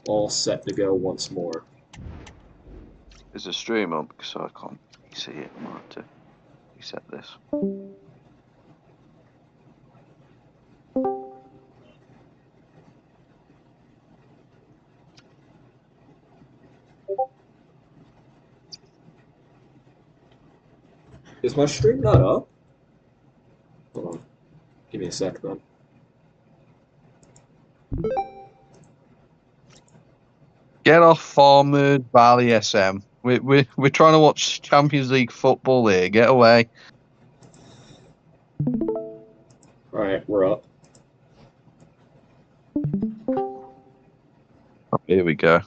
all set to go once more. There's a stream on because I can't see it. I might have to reset this. Is my stream not up? Hold on. Give me a sec then. Get off Farmers Valley SM. We're trying to watch Champions League football here. Get away. Alright, we're up. Here we go.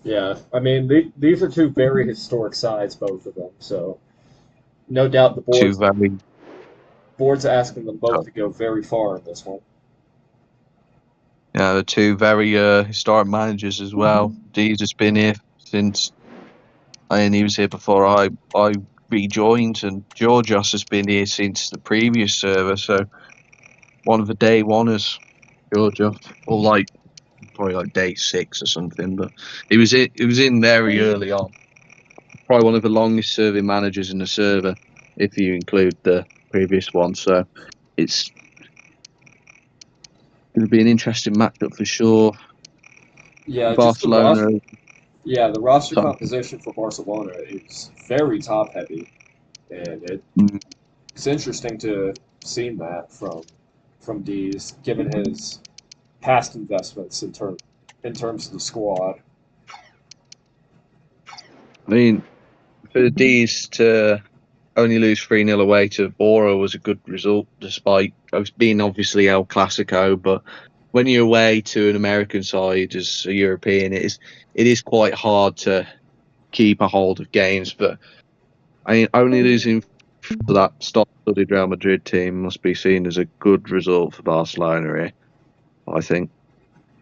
Yeah, I mean, these are two very historic sides, both of them, so no doubt the Two very board's asking them both to go very far in this one. yeah, the two very historic managers as well. Dee's has been here since he was here before I rejoined, and Georgios has been here since the previous server. So one of the day oneers, Georgios, or probably like day 6 or something. But he was in very early on. Probably one of the longest serving managers in the server, if you include the previous one. So it's going to be an interesting matchup for sure. Yeah, Barcelona. the roster composition for Barcelona is very top heavy, and it's interesting to see that from D's, given his past investments in terms of the squad. I mean, for the D's to only lose 3-0 away to Bora was a good result, despite being obviously El Clasico. But when you're away to an American side as a European, it is quite hard to keep a hold of games. But I mean, only losing to that star-studded Real Madrid team must be seen as a good result for Barcelona here, I think.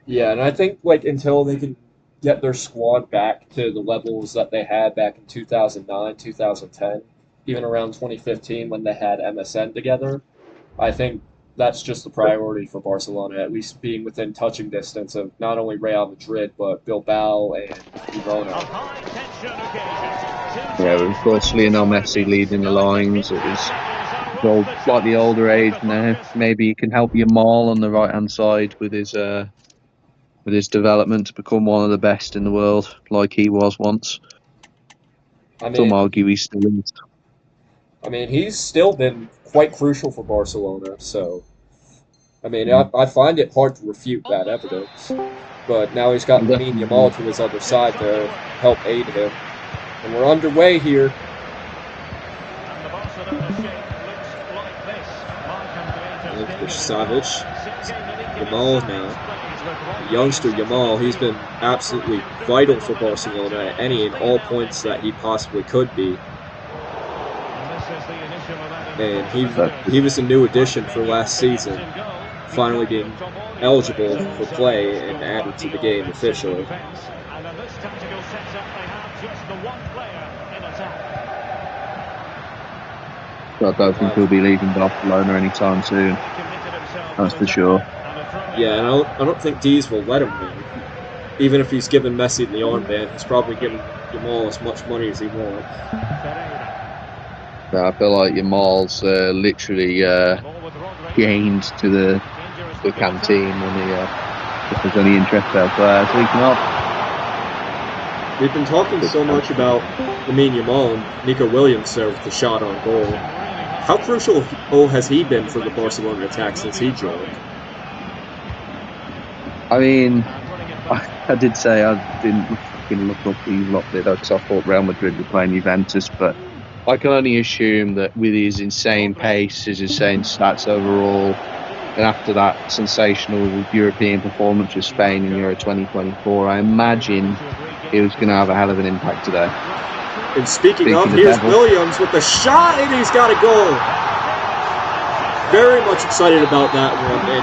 Yeah, and I think until they can get their squad back to the levels that they had back in 2009, 2010, even around 2015 when they had MSN together, I think that's just the priority for Barcelona, at least being within touching distance of not only Real Madrid but Bilbao and Girona. Yeah, of course, Lionel Messi leading the lines. It was slightly older age now. Maybe he can help Yamal on the right-hand side with his development to become one of the best in the world, like he was once. I Some mean, argue he still is. I mean, he's still been quite crucial for Barcelona, so I mean, I find it hard to refute that evidence. But now he's got Lamine Yamal to his other side to help aid him. And we're underway here. For Savic. Yamal now. The youngster Yamal, he's been absolutely vital for Barcelona at any and all points that he possibly could be. And he was a new addition for last season, finally being eligible for play and added to the game officially. I don't think he'll be leaving Barcelona anytime soon. That's for sure. Yeah, and I don't think D's will let him leave. Even if he's given Messi the armband, he's probably giving Yamal as much money as he wants. I feel like Yamal's literally gained to the canteen when if there's any interest elsewhere, so he can help. We've been talking so much about Lamine Yamal and Nico Williams there with the shot on goal. How crucial has he been for the Barcelona attack since he joined? I mean, I did say I didn't fucking look up the lot there because I thought Real Madrid were playing Juventus, but I can only assume that with his insane pace, his insane stats overall, and after that sensational European performance with Spain in Euro 2024, I imagine he was going to have a hell of an impact today. And speaking of, here's Williams with the shot, and he's got a goal. Very much excited about that one. And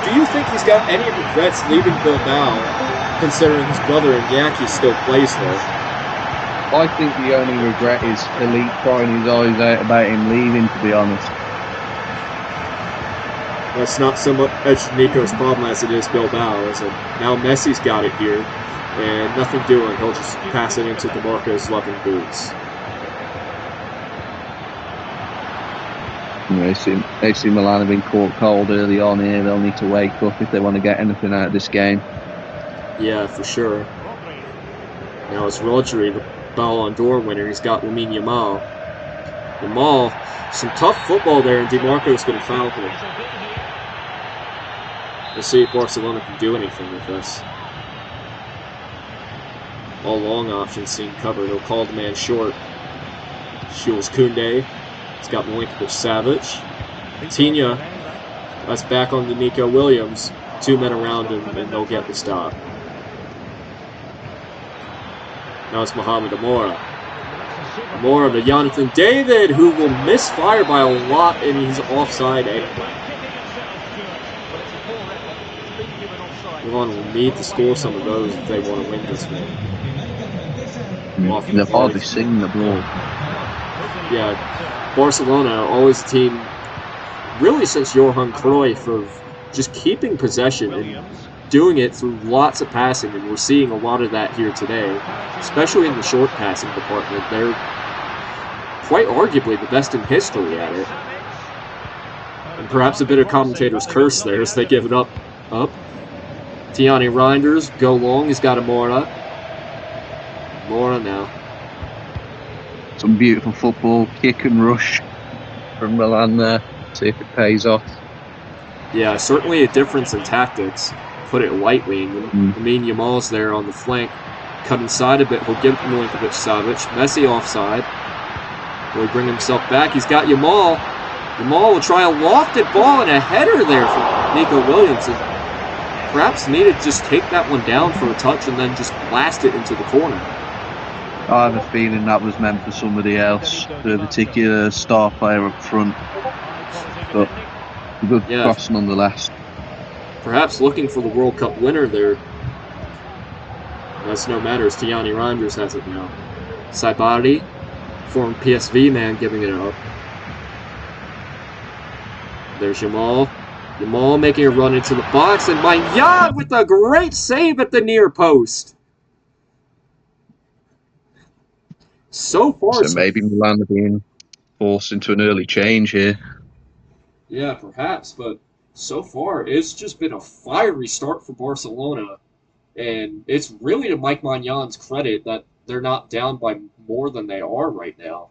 do you think he's got any regrets leaving Bilbao, considering his brother Iñaki still plays there? I think the only regret is Elite crying his eyes out about him leaving, to be honest. That's not so much Nico's problem as it is Bilbao's. And now Messi's got it here, and nothing doing. He'll just pass it into DeMarco's loving boots. AC Milan have been caught cold early on here. They'll need to wake up if they want to get anything out of this game. Yeah, for sure. Now it's Rodri, the Ballon d'Or winner. He's got Lamine Yamal. Yamal, some tough football there, and DeMarco's going to foul him. We'll see if Barcelona can do anything with this. All long options seem covered. He'll call the man short. Jules Koundé. He's got Milinkovic-Savic. Coutinho. That's back on to Nico Williams. 2 men around him, and they'll get the stop. Now it's Mohamed Amora. Amora to Jonathan David, who will misfire by a lot, and he's offside anyway. Milan will need to score some of those if they want to win this one. They've hardly seen the ball. Yeah, Barcelona, always a team, really since Johan Cruyff, of just keeping possession and doing it through lots of passing, and we're seeing a lot of that here today, especially in the short passing department. They're quite arguably the best in history at it. And perhaps a bit of commentator's curse there as they give it up. Tiani Reinders, go long, he's got Amora. Amora now. Some beautiful football, kick and rush from Milan there. See if it pays off. Yeah, certainly a difference in tactics, put it lightly. Lamine Yamal's there on the flank. Cut inside a bit, he'll give it to Milinkovic-Savic. Messi offside. Will he bring himself back? He's got Yamal. Yamal will try a lofted ball and a header there from Nico Williams. And perhaps needed to just take that one down for a touch and then just blast it into the corner. I have a feeling that was meant for somebody else, for a particular star player up front. But a good cross nonetheless. Perhaps looking for the World Cup winner there. That's no matter as Tiani Reinders has it now. Saibari, former PSV man, giving it up. There's Jamal. Jamal making a run into the box, and Maignan with a great save at the near post. So far, so maybe Milan are being forced into an early change here. Yeah, perhaps, but so far it's just been a fiery start for Barcelona, and it's really to Mike Maignan's credit that they're not down by more than they are right now.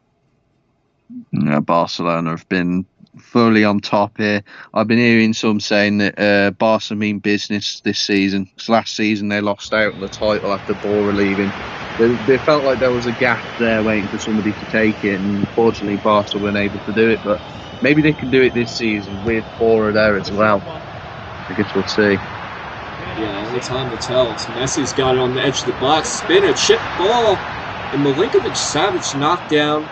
Yeah, Barcelona have been fully on top here. I've been hearing some saying that Barca mean business this season. Because last season they lost out on the title after Bora leaving. They felt like there was a gap there waiting for somebody to take it, and unfortunately Barca weren't able to do it. But maybe they can do it this season with Bora there as well. I guess we'll see. Yeah, only time to tell. So Messi's got it on the edge of the box. Spin a chip ball, and Milinkovic-Savic knocked down.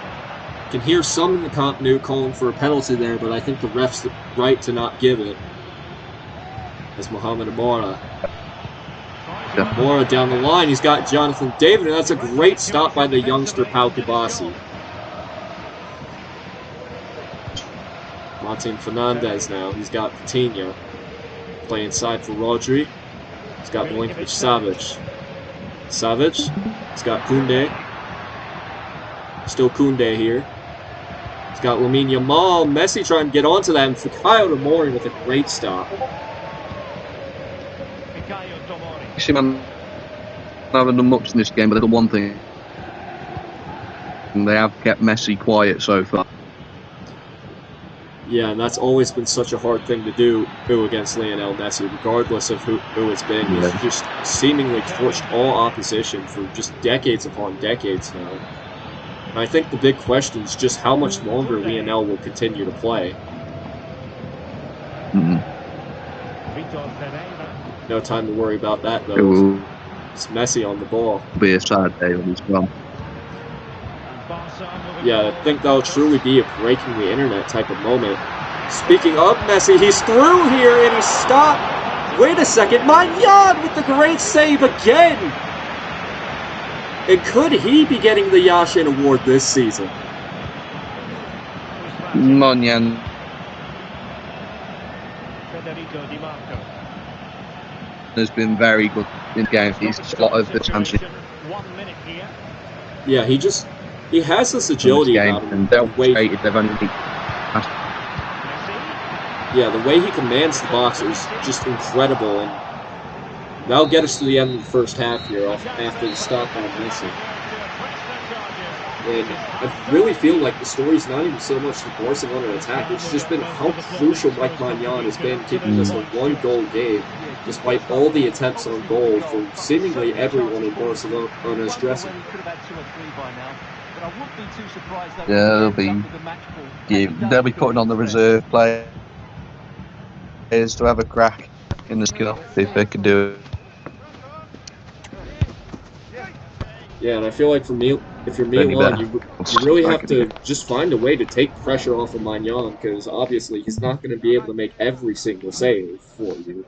Can hear some in the comp new calling for a penalty there, but I think the ref's right to not give it. As Mohamed Amora. Amora down the line, he's got Jonathan David, and that's a great stop by the youngster Pau Kubasi. Martin Fernandez now, he's got Coutinho. Playing inside for Rodri. He's got Milinkovic-Savic. Savic, he's got Koundé. Still Koundé here. He's got Lamine Yamal. Messi trying to get onto that, and Fikayo Tomori with a great stop. They haven't done much in this game, but they've done one thing. And they have kept Messi quiet so far. Yeah, and that's always been such a hard thing to do against Lionel Messi, regardless of who it's been. He's just seemingly torched all opposition for just decades upon decades now. And I think the big question is just how much longer Lionel will continue to play. No time to worry about that, though. It's Messi on the ball. It'll be a sad day when he's gone. Yeah, I think that'll truly be a breaking the internet type of moment. Speaking of Messi, he's through here and he's stopped. Wait a second, Maignan with the great save again. And could he be getting the Yashin Award this season? Maignan Has been very good in the game. He's a lot of the chances Yeah, he has this in this agility game about him. and The way, demonstrated they've only yeah, the way he commands the box is just incredible, and that'll get us to the end of the first half here after the stop on Messi. And I really feel like the story's not even so much the Barcelona attack. It's just been how crucial Mike Maignan has been keeping this a one-goal game, despite all the attempts on goal from seemingly everyone in Barcelona's dressing room. they'll be putting on the reserve players to have a crack in the skill, see if they can do it. Yeah, and I feel like if you're Any Milan, better. you really have to just find a way to take pressure off of Maignan, because obviously he's not going to be able to make every single save for you.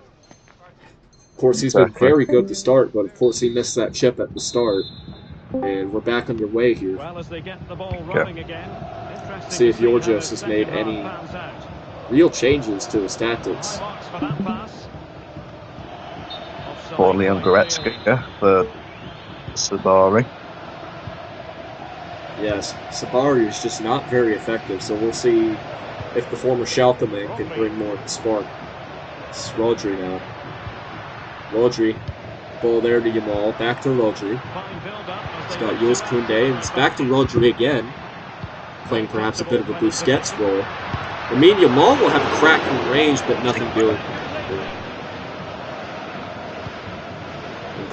Of course, he's been Exactly. very good to start, but of course he missed that chip at the start. And we're back underway here. Well, as they get the ball rolling again, see if Georgios has made any real changes to his tactics. Poorly on Goretzka for Sabari. Yes, Sabari is just not very effective, so we'll see if the former Schalke man can bring more of the spark. It's Rodri now. Rodri, ball there to Yamal, back to Rodri. It's got Jules Koundé, and it's back to Rodri again, playing perhaps a bit of a Busquets role. I mean, Yamal will have a crack in range, but nothing doing.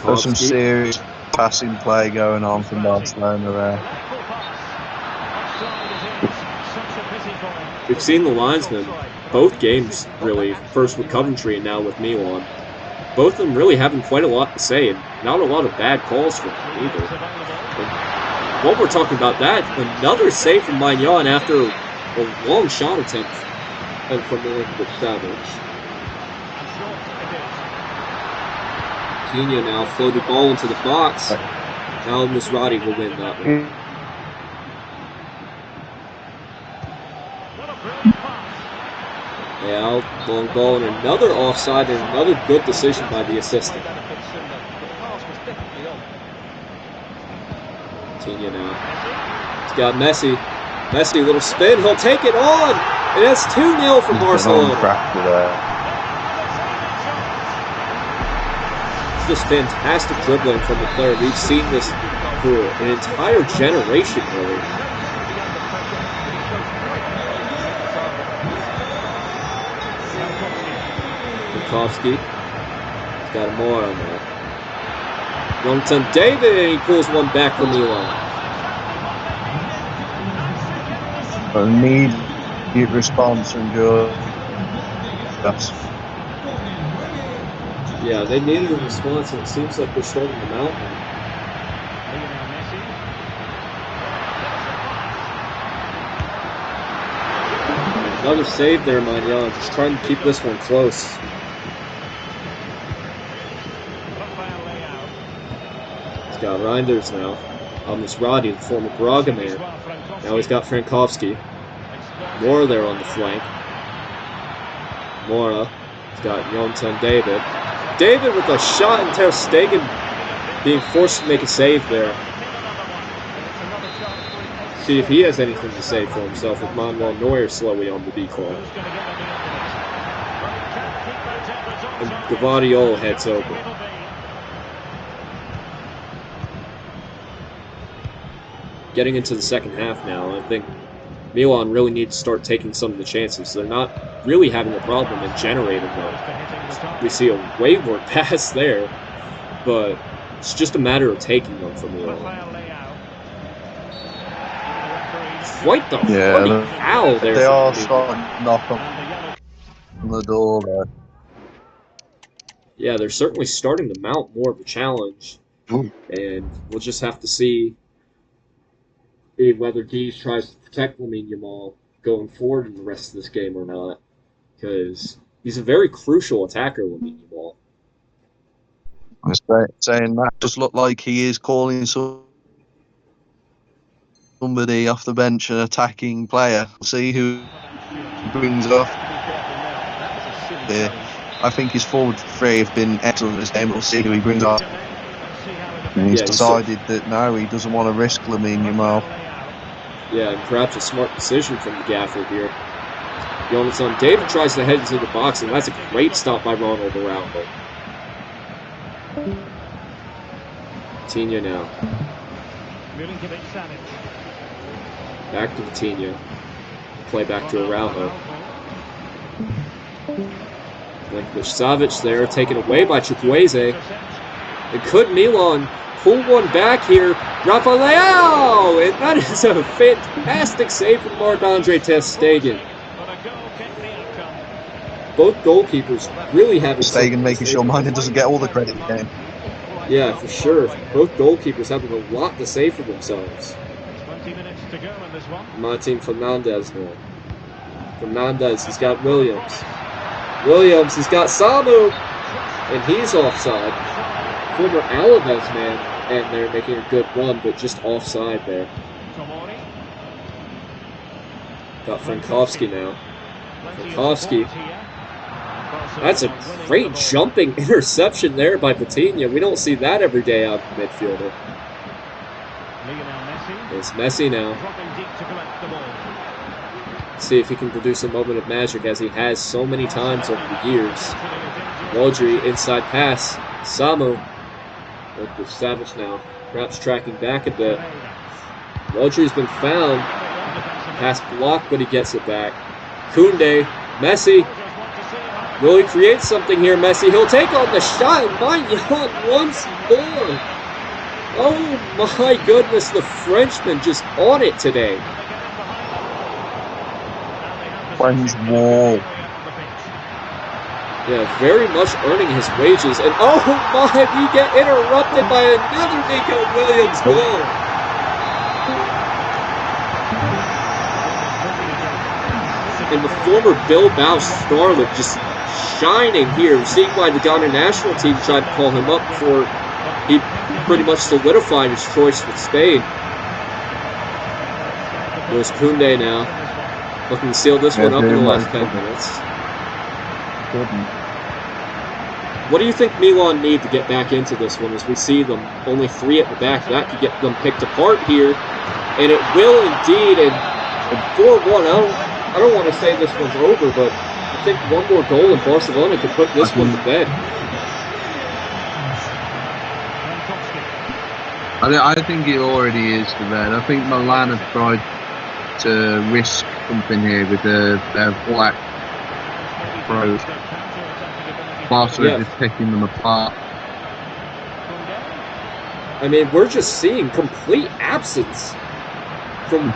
There's some serious passing play going on from Barcelona there. We've seen the linesmen, both games really, first with Coventry and now with Milan. Both of them really having quite a lot to say, and not a lot of bad calls from them either. And while we're talking about that, another save from Maignan after a long shot attempt and from Milinkovic-Savic. Kenya now floated ball into the box. Now Musrati will win that one. Yeah, long ball and another offside and another good decision by the assistant. Kenya now. He's got Messi. Messi, little spin. He'll take it on. And that's 2-0 for Barcelona. Just fantastic dribbling from the player. We've seen this for an entire generation, really. Bukowski. He's got more on that. Youngton David, and he pulls one back from Milan. Immediate response from George. Yeah, they needed a response, and it seems like they're starting to mount one. Another save there, Maignan. Just trying to keep this one close. He's got Reinders now. Musrati, the former Braga man. Now he's got Frankowski. Mora there on the flank. Mora. He's got Youngton David. David with a shot, and Ter Stegen being forced to make a save there. See if he has anything to say for himself with Manuel Neuer slowly on the decline. And Gvardiol heads over. Getting into the second half now, I think Milan really needs to start taking some of the chances. They're not really having a problem in generating them. We see a wayward pass there, but it's just a matter of taking them from Milan. Quite the funny foul there. They are starting to knock on the door there. Yeah, they're certainly starting to mount more of a challenge. Ooh. And we'll just have to see whether Dees tries to protect Lamine Yamal going forward in the rest of this game or not. Because he's a very crucial attacker, Lamine Yamal. I was saying that does look like he is calling somebody off the bench, an attacking player. We'll see who brings off. here. I think his forward three have been excellent this game. We'll see who he brings up. And he's decided that no, he doesn't want to risk Lamine Yamal. Yeah, and perhaps a smart decision from the gaffer here. Jonathan David tries to head into the box, and that's a great stop by Ronald Araujo. Vitinha now. Back to Vitinha. Play back to Araujo. Milinkovic-Savic there, taken away by Chukwueze. And could Milan pull one back here? Rafael! And that is a fantastic save from Marc-Andre ter Stegen. Both goalkeepers really having Stegen making sure Milan doesn't get all the credit in the game. Yeah, for sure. Both goalkeepers having a lot to say for themselves. 20 minutes to go in this one. Martin Fernandez now. Fernandez, he's got Williams. Williams, he's got Samu. And he's offside. Former Alaves man. And they're making a good run, but just offside there. Got Frankowski now. Frankowski. That's a great jumping interception there by Vitinha. We don't see that every day out of the midfielder. It's Messi now. Let's see if he can produce a moment of magic as he has so many times over the years. Rodri, inside pass. Samu. With Savage now. Perhaps tracking back a bit. Rodri's been found. Pass blocked, but he gets it back. Koundé. Messi. Will he create something here, Messi? He'll take on the shot. My God, once more. Oh my goodness, the Frenchman just on it today. French wall. Yeah, very much earning his wages. And oh my, we get interrupted by another Nico Williams goal. And the former Bilbao starlet just shining here. Seeing why the Ghana national team tried to call him up before he pretty much solidified his choice with Spain. There's Koundé now. Looking to seal this one up in the last 10 minutes. What do you think Milan need to get back into this one as we see them? Only 3 at the back. That could get them picked apart here. And it will indeed. And 4-1, I don't want to say this one's over, but I think one more goal in Barcelona could put this one to bed. I think it already is to bed. I think Milan have tried to risk something here with their black approach. Barcelona is picking them apart. I mean, we're just seeing complete absence from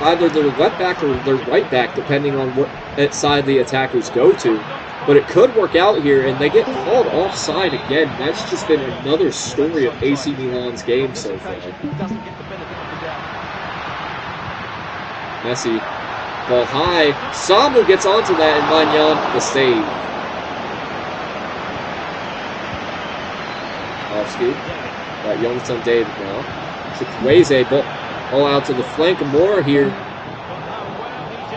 either their left back or their right back, depending on what side the attackers go to. But it could work out here, and they get called offside again. That's just been another story of AC Milan's game so far. Messi, ball high. Samu gets onto that, and Magnan, the save. Got Jonathan David now. Chukwueze, ball out to the flank. More here.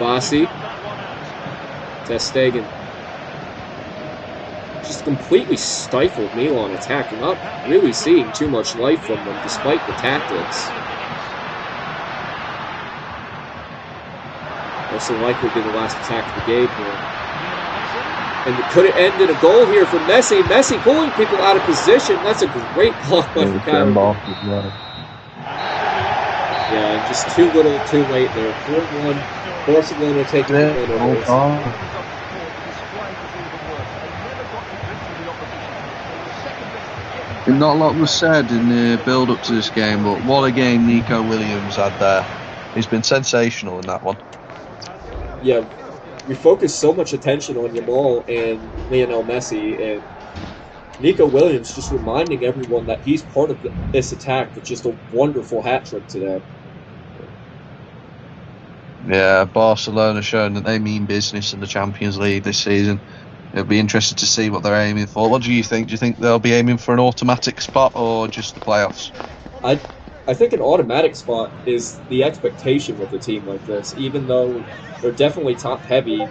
Bassi. ter Stegen. Just completely stifled Milan attack. We're not really seeing too much life from them, despite the tactics. Most likely be the last attack of the game here. And could it end in a goal here for Messi? Messi pulling people out of position. That's a great block by Fikayo. Yeah, just too little, too late there. 4-1. Barcelona taking the win over this. Not a lot was said in the build-up to this game, but what a game Nico Williams had there. He's been sensational in that one. Yeah, we focus so much attention on Yamal and Lionel Messi, and Nico Williams just reminding everyone that he's part of this attack with just a wonderful hat trick today. Yeah, Barcelona showing that they mean business in the Champions League this season. It'll be interesting to see what they're aiming for. What do you think? Do you think they'll be aiming for an automatic spot or just the playoffs? I think an automatic spot is the expectation with a team like this, even though they're definitely top heavy.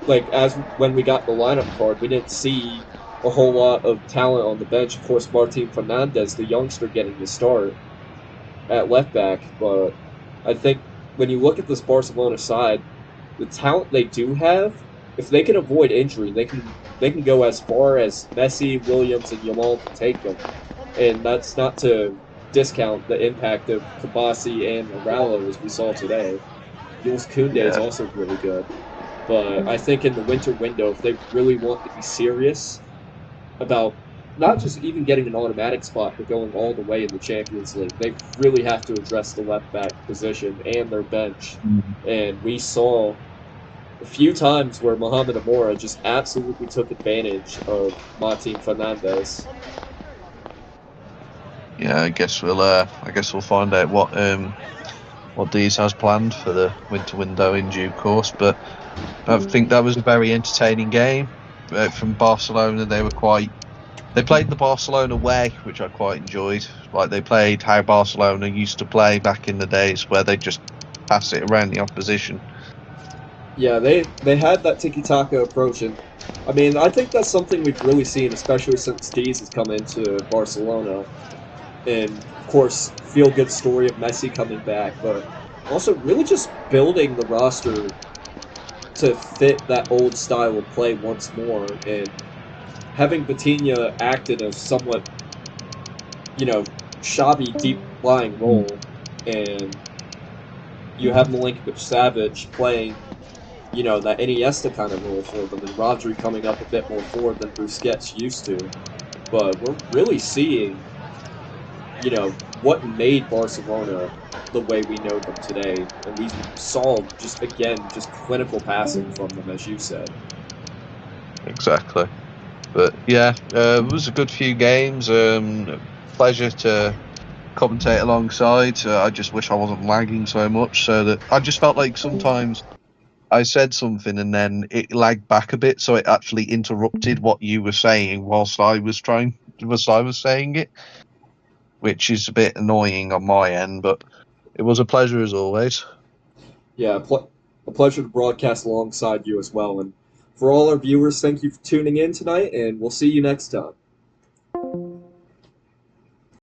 like as when we got the lineup card, we didn't see a whole lot of talent on the bench. Of course, Martin Fernandez, the youngster, getting the start at left back, but I think when you look at this Barcelona side, the talent they do have, if they can avoid injury, they can go as far as Messi, Williams, and Yamal can take them, and that's not to discount the impact of Kabasi and Moralo as we saw today. Jules Koundé is Yeah, also really good. But I think in the winter window, if they really want to be serious about not just even getting an automatic spot, but going all the way in the Champions League, they really have to address the left back position and their bench. Mm. And we saw a few times where Mohamed Amora just absolutely took advantage of Martin Fernandez. yeah. I guess we'll find out what Dees has planned for the winter window in due course. But I think that was a very entertaining game from Barcelona. They played the Barcelona way, which I quite enjoyed. Like they played how Barcelona used to play back in the days, where they just pass it around the opposition. Yeah, they had that tiki taka approach, and I mean, I think that's something we've really seen, especially since Dees has come into Barcelona. And of course, feel good story of Messi coming back, but also really just building the roster to fit that old style of play once more, and having Batinha act in a somewhat you know shabby deep lying Mm. role, and you have Milinkovic Savic playing that Iniesta kind of role for them, and Rodri coming up a bit more forward than Busquets used to. But we're really seeing what made Barcelona the way we know them today, and we saw just clinical passing from them, as you said. Exactly. But yeah, it was a good few games. Pleasure to commentate alongside. I just wish I wasn't lagging so much, so that I just felt like sometimes I said something and then it lagged back a bit, so it actually interrupted what you were saying whilst I was saying it, which is a bit annoying on my end. But it was a pleasure as always. Yeah, a pleasure to broadcast alongside you as well. And for all our viewers, thank you for tuning in tonight, and we'll see you next time.